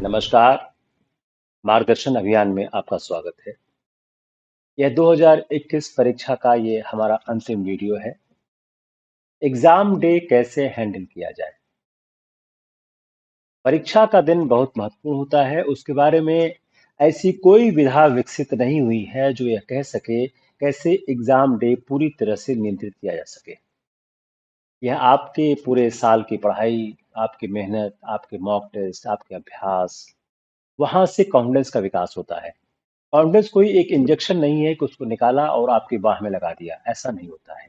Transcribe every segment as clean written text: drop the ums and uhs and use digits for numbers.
नमस्कार, मार्गदर्शन अभियान में आपका स्वागत है। यह 2021 परीक्षा का ये हमारा अंतिम वीडियो है। एग्जाम डे कैसे हैंडल किया जाए? परीक्षा का दिन बहुत महत्वपूर्ण होता है। उसके बारे में ऐसी कोई विधा विकसित नहीं हुई है जो यह कह सके कैसे एग्जाम डे पूरी तरह से नियंत्रित किया जा सके। यह आपके पूरे साल की पढ़ाई, आपकी मेहनत, आपके मॉक टेस्ट, आपके अभ्यास, वहां से कॉन्फिडेंस का विकास होता है। कॉन्फिडेंस कोई एक इंजेक्शन नहीं है कि उसको निकाला और आपकी बाह में लगा दिया, ऐसा नहीं होता है।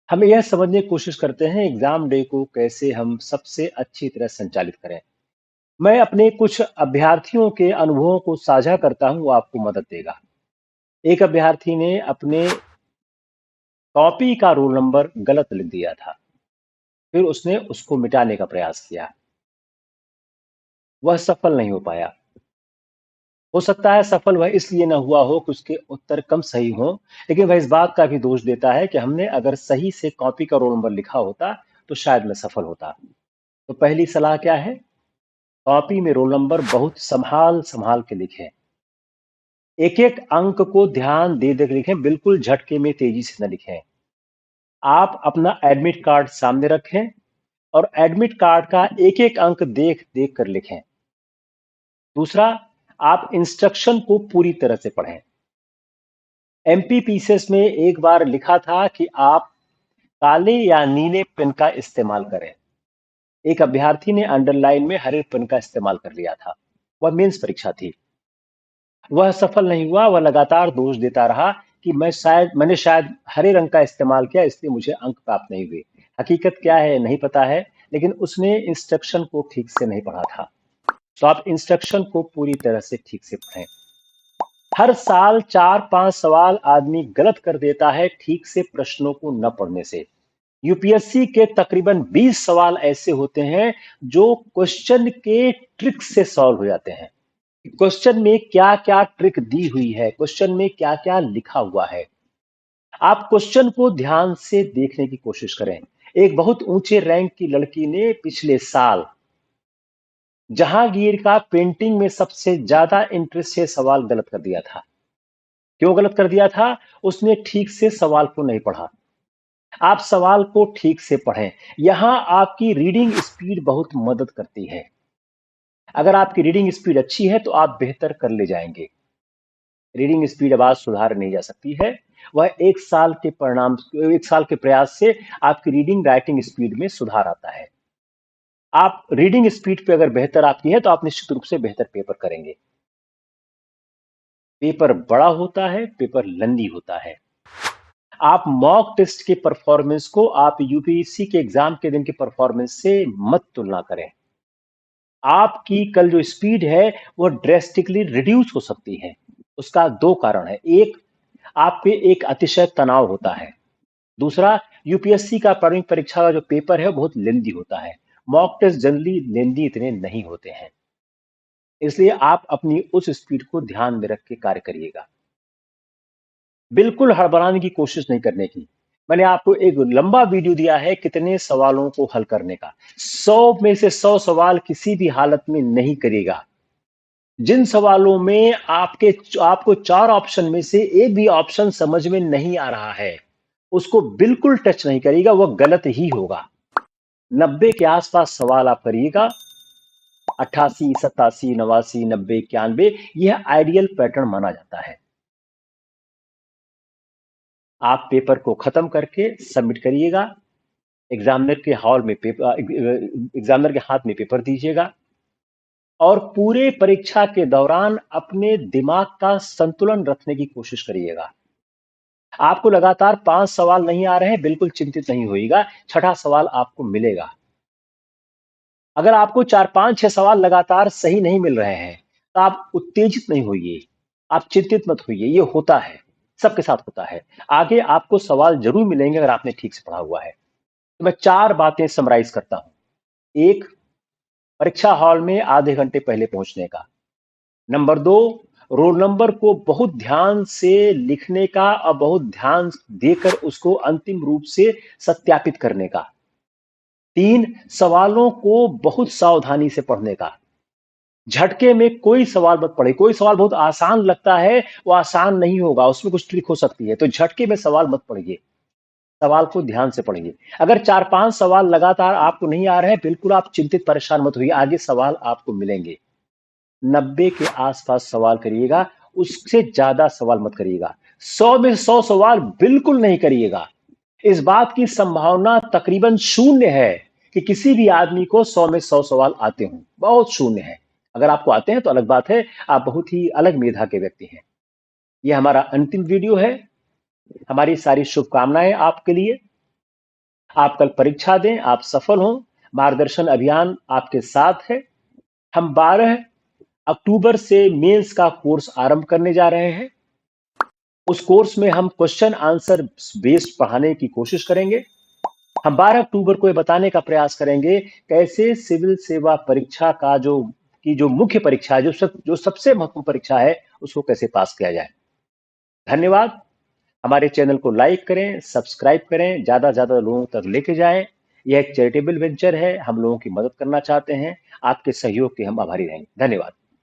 हम यह समझने की कोशिश करते हैं एग्जाम डे को कैसे हम सबसे अच्छी तरह संचालित करें। मैं अपने कुछ अभ्यर्थियों के अनुभवों को साझा करता हूं, वो आपको मदद देगा। एक अभ्यर्थी ने अपने कॉपी का रोल नंबर गलत लिख दिया था। फिर उसने उसको मिटाने का प्रयास किया। वह सफल नहीं हो पाया। हो सकता है सफल वह इसलिए न हुआ हो कि उसके उत्तर कम सही हों, लेकिन वह इस बात का भी दोष देता है कि हमने अगर सही से कॉपी का रोल नंबर लिखा होता तो शायद मैं सफल होता। तो पहली सलाह क्या है? कॉपी में रोल नंबर बहुत संभाल संभाल के लिखें। एक एक अंक को ध्यान दे दे के लिखें, बिल्कुल झटके में तेजी से न लिखें। आप अपना एडमिट कार्ड सामने रखें और एडमिट कार्ड का एक एक अंक देख देख कर लिखें। दूसरा, आप इंस्ट्रक्शन को पूरी तरह से पढ़ें। एमपी पीसेस में एक बार लिखा था कि आप काले या नीले पेन का इस्तेमाल करें। एक अभ्यर्थी ने अंडरलाइन में हरे पेन का इस्तेमाल कर लिया था। वह मेंस परीक्षा थी। वह सफल नहीं हुआ। वह लगातार दोष देता रहा कि मैंने शायद हरे रंग का इस्तेमाल किया, इसलिए मुझे अंक प्राप्त नहीं हुए। हकीकत क्या है नहीं पता है, लेकिन उसने इंस्ट्रक्शन को ठीक से नहीं पढ़ा था। तो आप इंस्ट्रक्शन को पूरी तरह से ठीक से पढ़ें। हर साल 4-5 सवाल आदमी गलत कर देता है ठीक से प्रश्नों को न पढ़ने से। यूपीएससी के तकरीबन 20 सवाल ऐसे होते हैं जो क्वेश्चन के ट्रिक से सॉल्व हो जाते हैं। क्वेश्चन में क्या क्या ट्रिक दी हुई है, क्वेश्चन में क्या क्या लिखा हुआ है। आप क्वेश्चन को ध्यान से देखने की कोशिश करें। एक बहुत ऊंचे रैंक की लड़की ने पिछले साल जहांगीर का पेंटिंग में सबसे ज्यादा इंटरेस्ट से सवाल गलत कर दिया था। क्यों गलत कर दिया था? उसने ठीक से सवाल को नहीं पढ़ा। आप सवाल को ठीक से पढ़ें। यहां आपकी रीडिंग स्पीड बहुत मदद करती है। अगर आपकी रीडिंग स्पीड अच्छी है तो आप बेहतर कर ले जाएंगे। रीडिंग स्पीड अब आज सुधार नहीं जा सकती है। वह एक साल के प्रयास से आपकी रीडिंग राइटिंग स्पीड में सुधार आता है। आप रीडिंग स्पीड पे अगर बेहतर आपकी है तो आप निश्चित रूप से बेहतर पेपर करेंगे। पेपर बड़ा होता है, पेपर लंदी होता है। आप मॉक टेस्ट के परफॉर्मेंस को आप यूपीएससी के एग्जाम के दिन के परफॉर्मेंस से मत तुलना करें। आपकी कल जो स्पीड है वो ड्रेस्टिकली रिड्यूस हो सकती है। उसका दो कारण है। एक, आप पे एक अतिशय तनाव होता है। दूसरा, यूपीएससी का प्रारंभिक परीक्षा का जो पेपर है वो बहुत लेंदी होता है। मॉक टेस्ट जनरली लेंदी इतने नहीं होते हैं। इसलिए आप अपनी उस स्पीड को ध्यान में रख के कार्य करिएगा। बिल्कुल हड़बड़ाने की कोशिश नहीं करने की। मैंने आपको एक लंबा वीडियो दिया है कितने सवालों को हल करने का। 100 में से 100 सवाल किसी भी हालत में नहीं करेगा। जिन सवालों में आपको 4 ऑप्शन में से एक भी ऑप्शन समझ में नहीं आ रहा है, उसको बिल्कुल टच नहीं करिएगा, वह गलत ही होगा। 90 के आसपास सवाल आप करिएगा। 88, 87, 89, 90, 91, यह आइडियल पैटर्न माना जाता है। आप पेपर को खत्म करके सबमिट करिएगा। एग्जामिनर के हाथ में पेपर दीजिएगा और पूरे परीक्षा के दौरान अपने दिमाग का संतुलन रखने की कोशिश करिएगा। आपको लगातार 5 सवाल नहीं आ रहे हैं, बिल्कुल चिंतित नहीं होइएगा। छठा सवाल आपको मिलेगा। अगर आपको 4-5-6 सवाल लगातार सही नहीं मिल रहे हैं तो आप उत्तेजित नहीं होइए। आप चिंतित मत होइए, ये होता है, सबके साथ होता है। आगे आपको सवाल जरूर मिलेंगे अगर आपने ठीक से पढ़ा हुआ है। तो मैं 4 बातें समराइज करता हूं। एक, परीक्षा हॉल में आधे घंटे पहले पहुंचने का। नंबर 2, रोल नंबर को बहुत ध्यान से लिखने का और बहुत ध्यान देकर उसको अंतिम रूप से सत्यापित करने का। 3, सवालों को बहुत सावधानी से पढ़ने का। झटके में कोई सवाल मत पढ़िए। कोई सवाल बहुत आसान लगता है, वो आसान नहीं होगा, उसमें कुछ ट्रिक हो सकती है। तो झटके में सवाल मत पढ़िए, सवाल को ध्यान से पढ़िए। अगर 4-5 सवाल लगातार आपको नहीं आ रहे हैं, बिल्कुल आप चिंतित परेशान मत होइए, आगे सवाल आपको मिलेंगे। 90 के आसपास सवाल करिएगा, उससे ज्यादा सवाल मत करिएगा। 100 में 100 सवाल बिल्कुल नहीं करिएगा। इस बात की संभावना तकरीबन शून्य है कि किसी भी आदमी को 100 में 100 सवाल आते हों, बहुत शून्य है। अगर आपको आते हैं तो अलग बात है, आप बहुत ही अलग मेधा के व्यक्ति हैं। यह हमारा अंतिम वीडियो है। हमारी सारी शुभकामनाएं आपके लिए। आप कल परीक्षा दें, आप सफल हों। मार्गदर्शन अभियान आपके साथ है। हम 12 अक्टूबर से मेंस का कोर्स आरंभ करने जा रहे हैं। उस कोर्स में हम क्वेश्चन आंसर बेस्ड पढ़ाने की कोशिश करेंगे। हम 12 अक्टूबर को ये बताने का प्रयास करेंगे कैसे सिविल सेवा परीक्षा का जो मुख्य परीक्षा है, जो सबसे महत्वपूर्ण परीक्षा है, उसको कैसे पास किया जाए। धन्यवाद। हमारे चैनल को लाइक करें, सब्सक्राइब करें, ज्यादा ज्यादा लोगों तक लेके जाएं। यह एक चैरिटेबल वेंचर है, हम लोगों की मदद करना चाहते हैं। आपके सहयोग के हम आभारी रहेंगे। धन्यवाद।